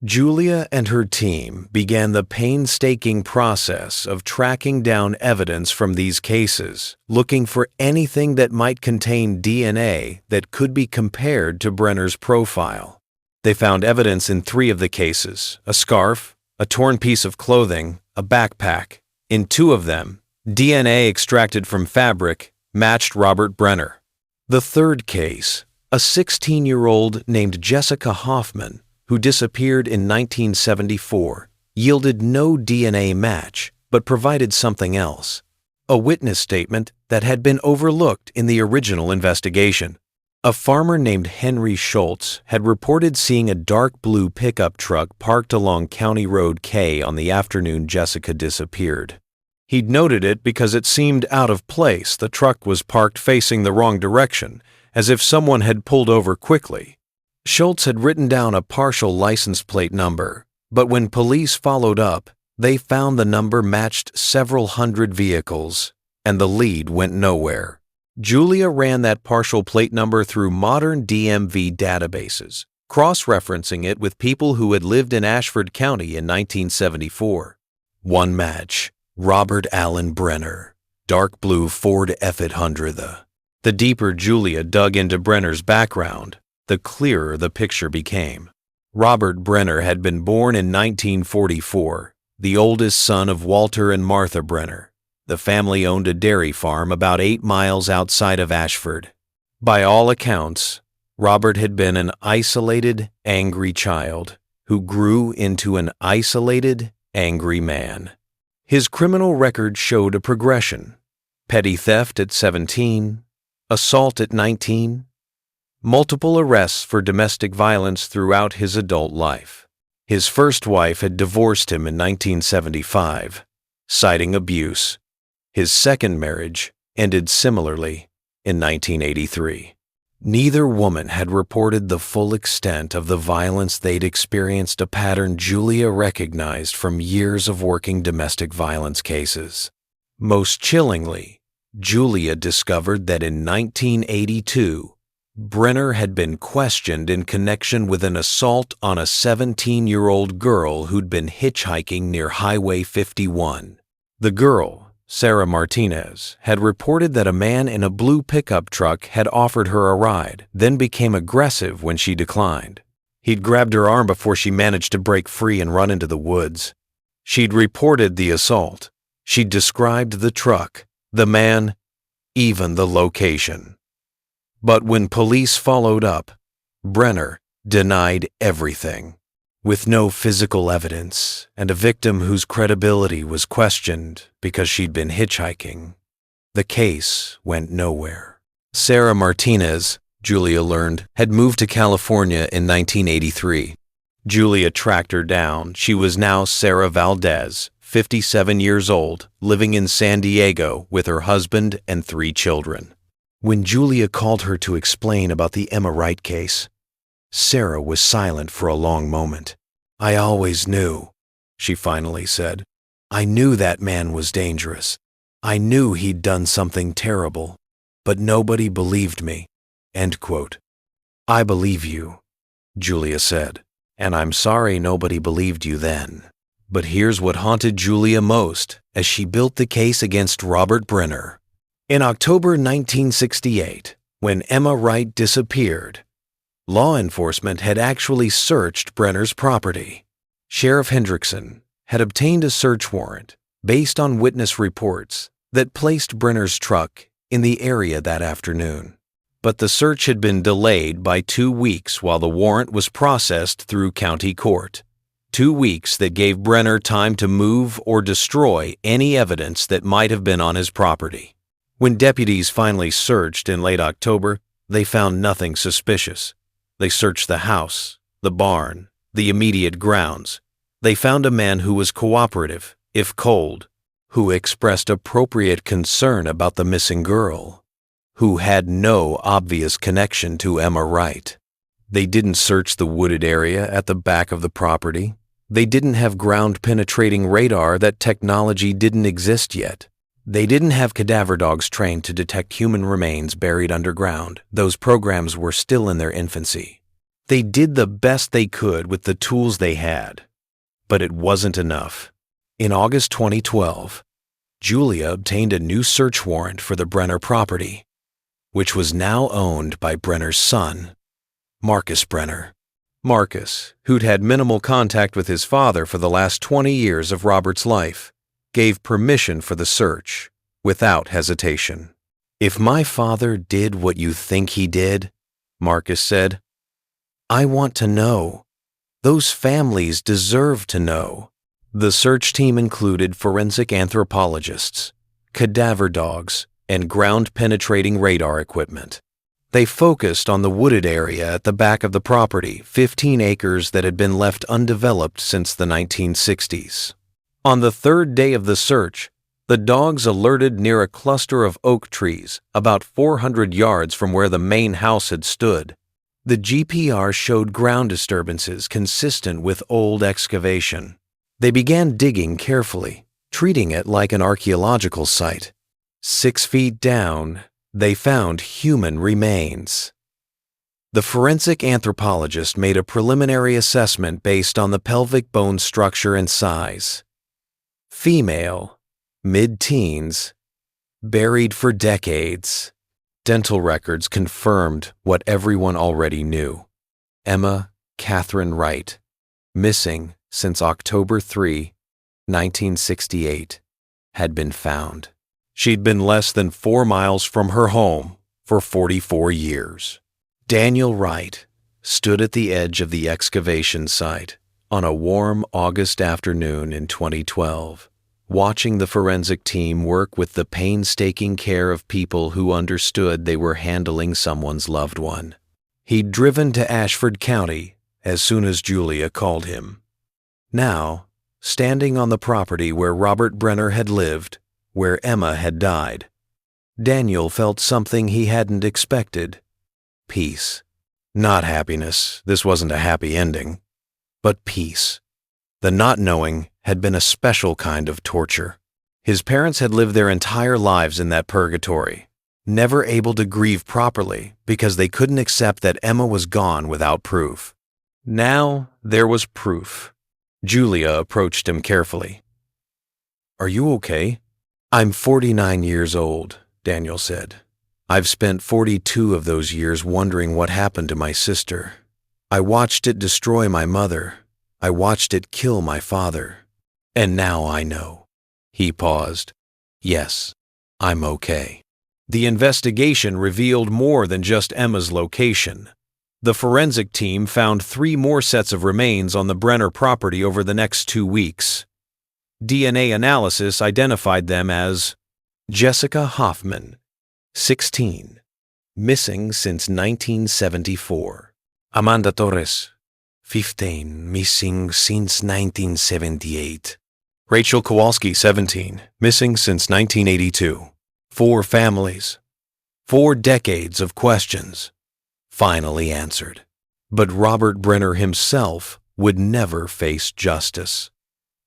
Julia and her team began the painstaking process of tracking down evidence from these cases, looking for anything that might contain DNA that could be compared to Brenner's profile. They found evidence in 3 of the cases: a scarf, a torn piece of clothing, a backpack. In 2 of them, DNA extracted from fabric matched Robert Brenner. The 3rd case, a 16-year-old named Jessica Hoffman, who disappeared in 1974, yielded no DNA match, but provided something else: a witness statement that had been overlooked in the original investigation. A farmer named Henry Schultz had reported seeing a dark blue pickup truck parked along County Road K on the afternoon Jessica disappeared. He'd noted it because it seemed out of place. The truck was parked facing the wrong direction, as if someone had pulled over quickly. Schultz had written down a partial license plate number, but when police followed up, they found the number matched several hundred vehicles, and the lead went nowhere. Julia ran that partial plate number through modern DMV databases, cross-referencing it with people who had lived in Ashford County in 1974. One match: Robert Allen Brenner, dark blue Ford F800. The deeper Julia dug into Brenner's background, the clearer the picture became. Robert Brenner had been born in 1944, the oldest son of Walter and Martha Brenner. The family owned a dairy farm about 8 miles outside of Ashford. By all accounts, Robert had been an isolated, angry child who grew into an isolated, angry man. His criminal record showed a progression: petty theft at 17, assault at 19, multiple arrests for domestic violence throughout his adult life. His first wife had divorced him in 1975, citing abuse. His second marriage ended similarly in 1983. Neither woman had reported the full extent of the violence they'd experienced, a pattern Julia recognized from years of working domestic violence cases. Most chillingly, Julia discovered that in 1982, Brenner had been questioned in connection with an assault on a 17-year-old girl who'd been hitchhiking near Highway 51. The girl, Sarah Martinez, had reported that a man in a blue pickup truck had offered her a ride, then became aggressive when she declined. He'd grabbed her arm before she managed to break free and run into the woods. She'd reported the assault. She'd described the truck, the man, even the location. But when police followed up, Brenner denied everything. With no physical evidence and a victim whose credibility was questioned because she'd been hitchhiking, The case went nowhere. Sarah Martinez, Julia learned, had moved to California in 1983. Julia tracked her down. She was now Sarah Valdez, 57 years old, living in San Diego with her husband and 3 children. When Julia called her to explain about the Emma Wright case, Sarah was silent for a long moment. "I always knew," she finally said. "I knew that man was dangerous. I knew he'd done something terrible, but nobody believed me." End quote. "I believe you," Julia said, "and I'm sorry nobody believed you then." But here's what haunted Julia most as she built the case against Robert Brenner. In October 1968, when Emma Wright disappeared, law enforcement had actually searched Brenner's property. Sheriff Hendrickson had obtained a search warrant based on witness reports that placed Brenner's truck in the area that afternoon. But the search had been delayed by 2 weeks while the warrant was processed through county court. 2 weeks that gave Brenner time to move or destroy any evidence that might have been on his property. When deputies finally searched in late October, they found nothing suspicious. They searched the house, the barn, the immediate grounds. They found a man who was cooperative, if cold, who expressed appropriate concern about the missing girl, who had no obvious connection to Emma Wright. They didn't search the wooded area at the back of the property. They didn't have ground-penetrating radar. That technology didn't exist yet. They didn't have cadaver dogs trained to detect human remains buried underground. Those programs were still in their infancy. They did the best they could with the tools they had, but it wasn't enough. In August 2012, Julia obtained a new search warrant for the Brenner property, which was now owned by Brenner's son, Marcus Brenner. Marcus, who'd had minimal contact with his father for the last 20 years of Robert's life, gave permission for the search without hesitation. "If my father did what you think he did," Marcus said, "I want to know. Those families deserve to know." The search team included forensic anthropologists, cadaver dogs, and ground-penetrating radar equipment. They focused on the wooded area at the back of the property, 15 acres that had been left undeveloped since the 1960s. On the 3rd day of the search, the dogs alerted near a cluster of oak trees about 400 yards from where the main house had stood. The GPR showed ground disturbances consistent with old excavation. They began digging carefully, treating it like an archaeological site. 6 feet down, they found human remains. The forensic anthropologist made a preliminary assessment based on the pelvic bone structure and size. Female, mid-teens, buried for decades. Dental records confirmed what everyone already knew. Emma Catherine Wright, missing since October 3, 1968, had been found. She'd been less than 4 miles from her home for 44 years. Daniel Wright stood at the edge of the excavation site on a warm August afternoon in 2012, watching the forensic team work with the painstaking care of people who understood they were handling someone's loved one. He'd driven to Ashford County as soon as Julia called him. Now, standing on the property where Robert Brenner had lived, where Emma had died, Daniel felt something he hadn't expected. Peace. Not happiness. This wasn't a happy ending. But peace. The not knowing had been a special kind of torture. His parents had lived their entire lives in that purgatory, never able to grieve properly because they couldn't accept that Emma was gone without proof. Now there was proof. Julia approached him carefully. "Are you okay?" "I'm 49 years old," Daniel said. "I've spent 42 of those years wondering what happened to my sister. I watched it destroy my mother. I watched it kill my father. And now I know." He paused. "Yes, I'm okay." The investigation revealed more than just Emma's location. The forensic team found 3 more sets of remains on the Brenner property over the next 2 weeks. DNA analysis identified them as Jessica Hoffman, 16, missing since 1974. Amanda Torres, 15, missing since 1978. Rachel Kowalski, 17, missing since 1982. 4 families, 4 decades of questions, finally answered. But Robert Brenner himself would never face justice.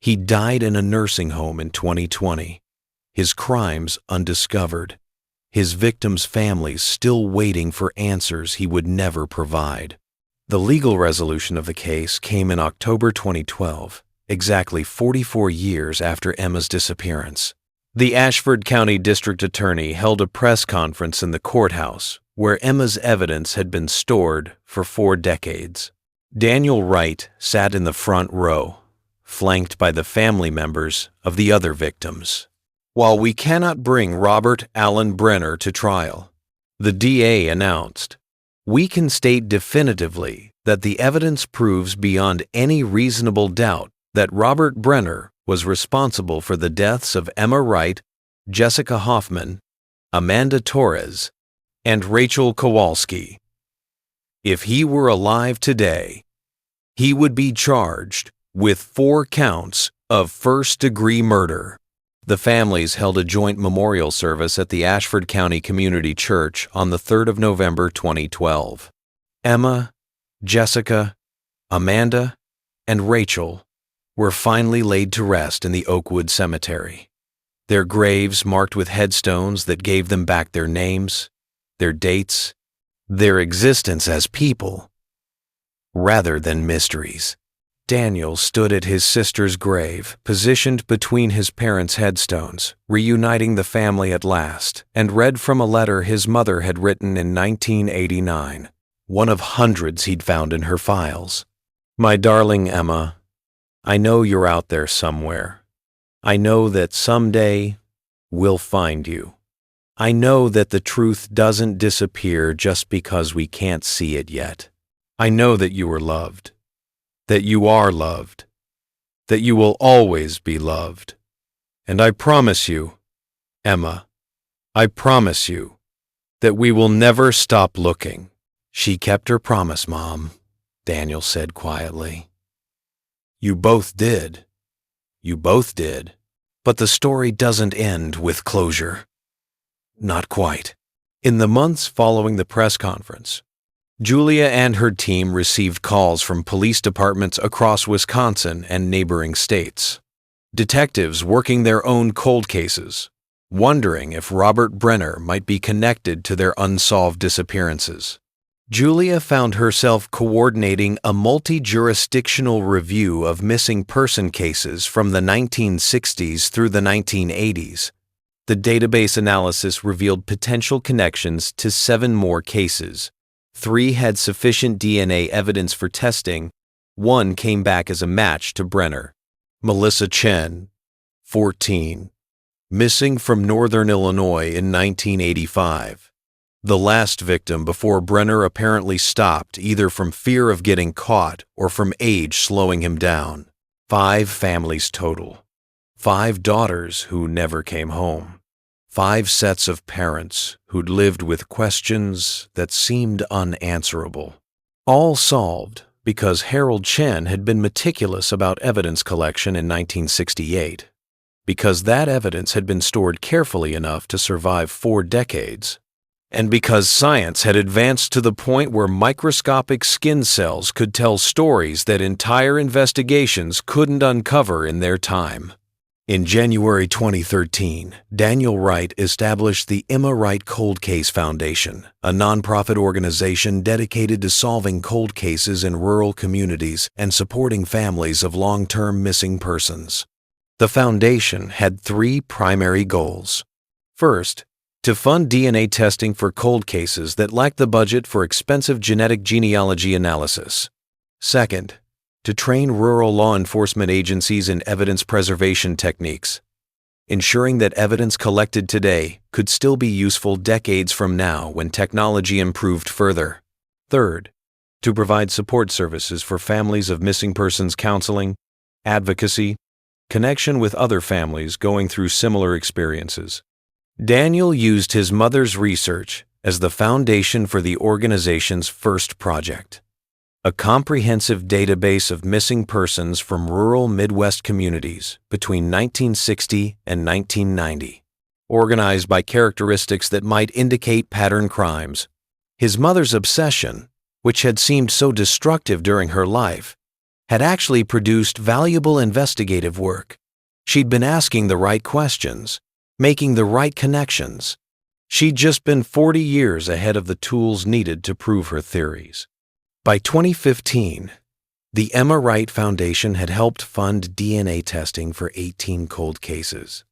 He died in a nursing home in 2020, his crimes undiscovered, his victims' families still waiting for answers he would never provide. The legal resolution of the case came in October 2012, exactly 44 years after Emma's disappearance. The Ashford County District Attorney held a press conference in the courthouse where Emma's evidence had been stored for 4 decades. Daniel Wright sat in the front row, flanked by the family members of the other victims. While we cannot bring Robert Allen Brenner to trial, the DA announced, we can state definitively that the evidence proves beyond any reasonable doubt that Robert Brenner was responsible for the deaths of Emma Wright, Jessica Hoffman, Amanda Torres, and Rachel Kowalski. If he were alive today, he would be charged with 4 counts of first-degree murder. The families held a joint memorial service at the Ashford County Community Church on the 3rd of November 2012. Emma, Jessica, Amanda, and Rachel were finally laid to rest in the Oakwood Cemetery, their graves marked with headstones that gave them back their names, their dates, their existence as people, rather than mysteries. Daniel stood at his sister's grave, positioned between his parents' headstones, reuniting the family at last, and read from a letter his mother had written in 1989, one of hundreds he'd found in her files. My darling Emma, I know you're out there somewhere. I know that someday we'll find you. I know that the truth doesn't disappear just because we can't see it yet. I know that you are loved, that you are loved, that you will always be loved. And I promise you, Emma, I promise you that we will never stop looking. She kept her promise, Mom, Daniel said quietly. You both did. You both did. But the story doesn't end with closure. Not quite. In the months following the press conference, Julia and her team received calls from police departments across Wisconsin and neighboring states. Detectives working their own cold cases, wondering if Robert Brenner might be connected to their unsolved disappearances. Julia found herself coordinating a multi-jurisdictional review of missing person cases from the 1960s through the 1980s. The database analysis revealed potential connections to 7 more cases. 3 had sufficient DNA evidence for testing. 1 came back as a match to Brenner. Melissa Chen, 14, missing from Northern Illinois in 1985. The last victim before Brenner apparently stopped either from fear of getting caught or from age slowing him down. 5 families total. 5 daughters who never came home. 5 sets of parents who'd lived with questions that seemed unanswerable. All solved because Harold Chen had been meticulous about evidence collection in 1968. Because that evidence had been stored carefully enough to survive 4 decades. And because science had advanced to the point where microscopic skin cells could tell stories that entire investigations couldn't uncover in their time. In January 2013, Daniel Wright established the Emma Wright Cold Case Foundation, a nonprofit organization dedicated to solving cold cases in rural communities and supporting families of long-term missing persons. The foundation had 3 primary goals. First, to fund DNA testing for cold cases that lacked the budget for expensive genetic genealogy analysis. Second, to train rural law enforcement agencies in evidence preservation techniques, ensuring that evidence collected today could still be useful decades from now when technology improved further. Third, to provide support services for families of missing persons counseling, advocacy, connection with other families going through similar experiences, Daniel used his mother's research as the foundation for the organization's first project, a comprehensive database of missing persons from rural Midwest communities between 1960 and 1990, organized by characteristics that might indicate pattern crimes. His mother's obsession, which had seemed so destructive during her life, had actually produced valuable investigative work. She'd been asking the right questions, making the right connections. She'd just been 40 years ahead of the tools needed to prove her theories. By 2015, the Emma Wright Foundation had helped fund DNA testing for 18 cold cases.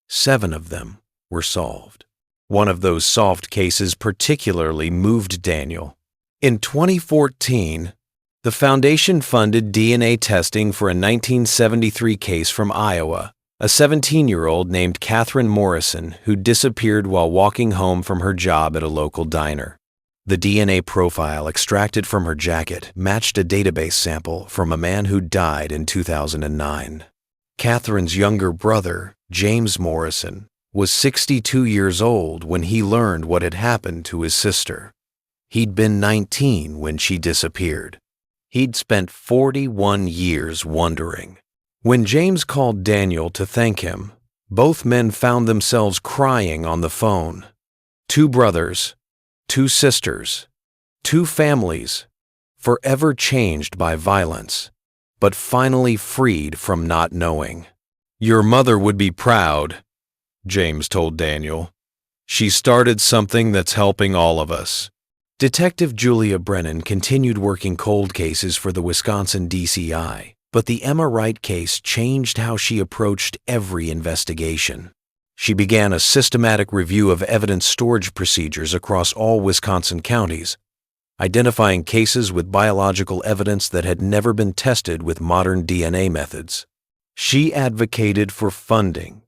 7 of them were solved. One of those solved cases particularly moved Daniel. In 2014, the foundation funded DNA testing for a 1973 case from Iowa, a 17-year-old named Catherine Morrison who disappeared while walking home from her job at a local diner. The DNA profile extracted from her jacket matched a database sample from a man who died in 2009. Catherine's younger brother, James Morrison, was 62 years old when he learned what had happened to his sister. He'd been 19 when she disappeared. He'd spent 41 years wondering. When James called Daniel to thank him, both men found themselves crying on the phone. 2 brothers, 2 sisters, 2 families, forever changed by violence, but finally freed from not knowing. "Your mother would be proud," James told Daniel. "She started something that's helping all of us." Detective Julia Brennan continued working cold cases for the Wisconsin DCI, but the Emma Wright case changed how she approached every investigation. She began a systematic review of evidence storage procedures across all Wisconsin counties, identifying cases with biological evidence that had never been tested with modern DNA methods. She advocated for funding,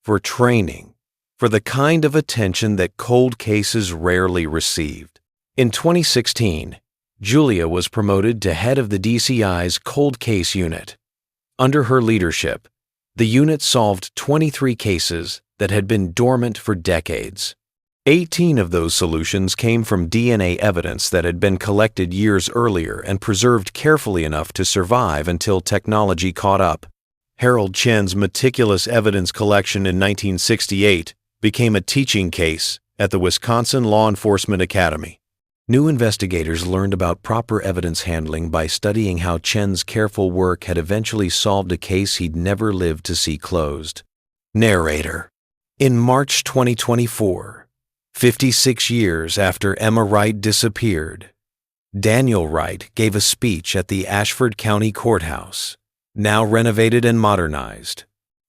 for training, for the kind of attention that cold cases rarely received. In 2016, Julia was promoted to head of the DCI's Cold Case Unit. Under her leadership, the unit solved 23 cases that had been dormant for decades. 18 of those solutions came from DNA evidence that had been collected years earlier and preserved carefully enough to survive until technology caught up. Harold Chen's meticulous evidence collection in 1968 became a teaching case at the Wisconsin Law Enforcement Academy. New investigators learned about proper evidence handling by studying how Chen's careful work had eventually solved a case he'd never lived to see closed. Narrator. In March 2024, 56 years after Emma Wright disappeared, Daniel Wright gave a speech at the Ashford County Courthouse, now renovated and modernized.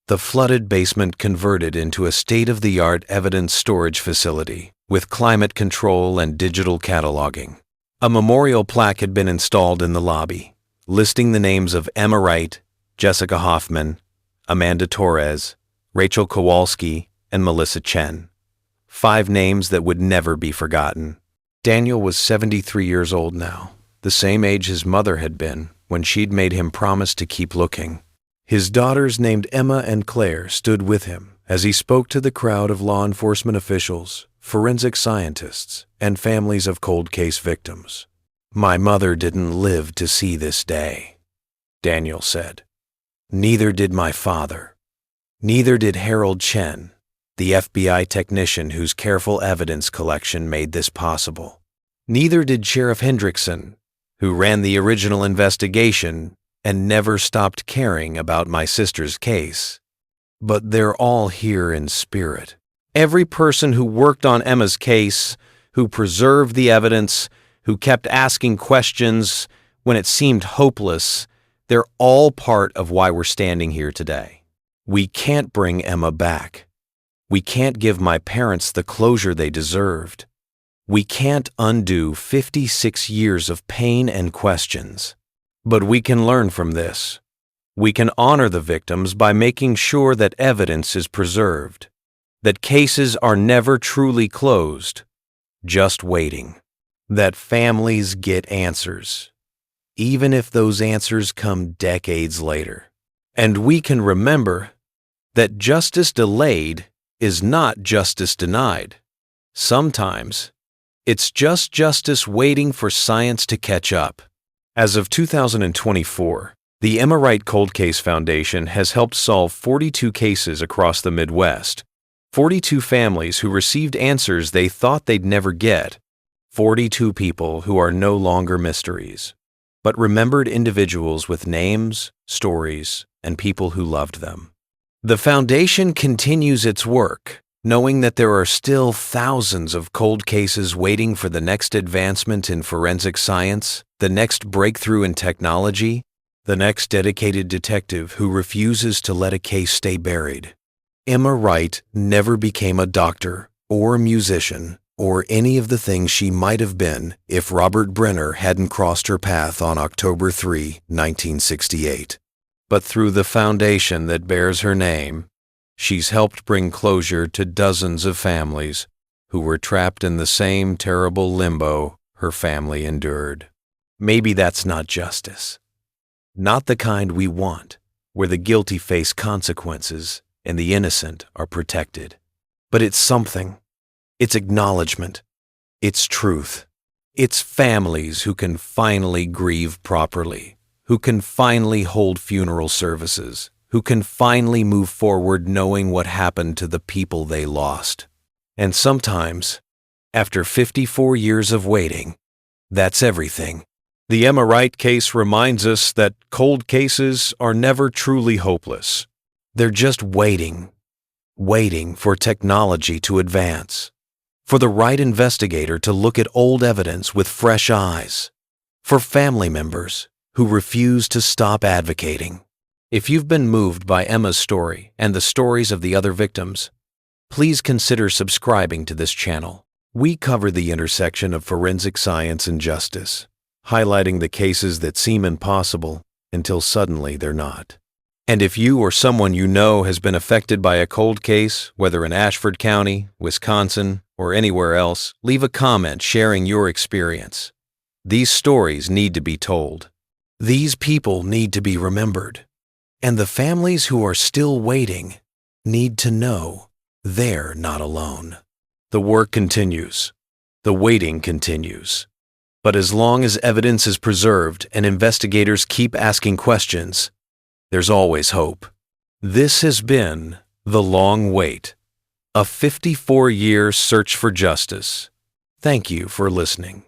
The flooded basement converted into a state-of-the-art evidence storage facility with climate control and digital cataloging. A memorial plaque had been installed in the lobby, listing the names of Emma Wright, Jessica Hoffman, Amanda Torres, Rachel Kowalski, and Melissa Chen. 5 names that would never be forgotten. Daniel was 73 years old now, the same age his mother had been when she'd made him promise to keep looking. His daughters named Emma and Claire stood with him as he spoke to the crowd of law enforcement officials, forensic scientists, and families of cold case victims. "My mother didn't live to see this day," Daniel said. "Neither did my father. Neither did Harold Chen, the FBI technician whose careful evidence collection made this possible. Neither did Sheriff Hendrickson, who ran the original investigation and never stopped caring about my sister's case. But they're all here in spirit. Every person who worked on Emma's case, who preserved the evidence, who kept asking questions when it seemed hopeless, they're all part of why we're standing here today. We can't bring Emma back. We can't give my parents the closure they deserved. We can't undo 56 years of pain and questions. But we can learn from this. We can honor the victims by making sure that evidence is preserved, that cases are never truly closed, just waiting, that families get answers, even if those answers come decades later. And we can remember that justice delayed is not justice denied. Sometimes, it's just justice waiting for science to catch up. As of 2024, the Emma Wright Cold Case Foundation has helped solve 42 cases across the Midwest. 42 families who received answers they thought they'd never get. 42 people who are no longer mysteries, but remembered individuals with names, stories, and people who loved them. The foundation continues its work, knowing that there are still thousands of cold cases waiting for the next advancement in forensic science, the next breakthrough in technology, the next dedicated detective who refuses to let a case stay buried. Emma Wright never became a doctor or a musician or any of the things she might have been if Robert Brenner hadn't crossed her path on October 3, 1968. But through the foundation that bears her name, she's helped bring closure to dozens of families who were trapped in the same terrible limbo her family endured. Maybe that's not justice. Not the kind we want, where the guilty face consequences and the innocent are protected. But it's something. It's acknowledgement. It's truth. It's families who can finally grieve properly, who can finally hold funeral services, who can finally move forward knowing what happened to the people they lost. And sometimes, after 54 years of waiting, that's everything. The Emma Wright case reminds us that cold cases are never truly hopeless. They're just waiting for technology to advance, for the right investigator to look at old evidence with fresh eyes, for family members who refuse to stop advocating. If you've been moved by Emma's story and the stories of the other victims, please consider subscribing to this channel. We cover the intersection of forensic science and justice, highlighting the cases that seem impossible until suddenly they're not. And if you or someone you know has been affected by a cold case, whether in Ashford County, Wisconsin, or anywhere else, leave a comment sharing your experience. These stories need to be told. These people need to be remembered. And the families who are still waiting need to know they're not alone. The work continues. The waiting continues. But as long as evidence is preserved and investigators keep asking questions, there's always hope. This has been The Long Wait, a 54-year search for justice. Thank you for listening.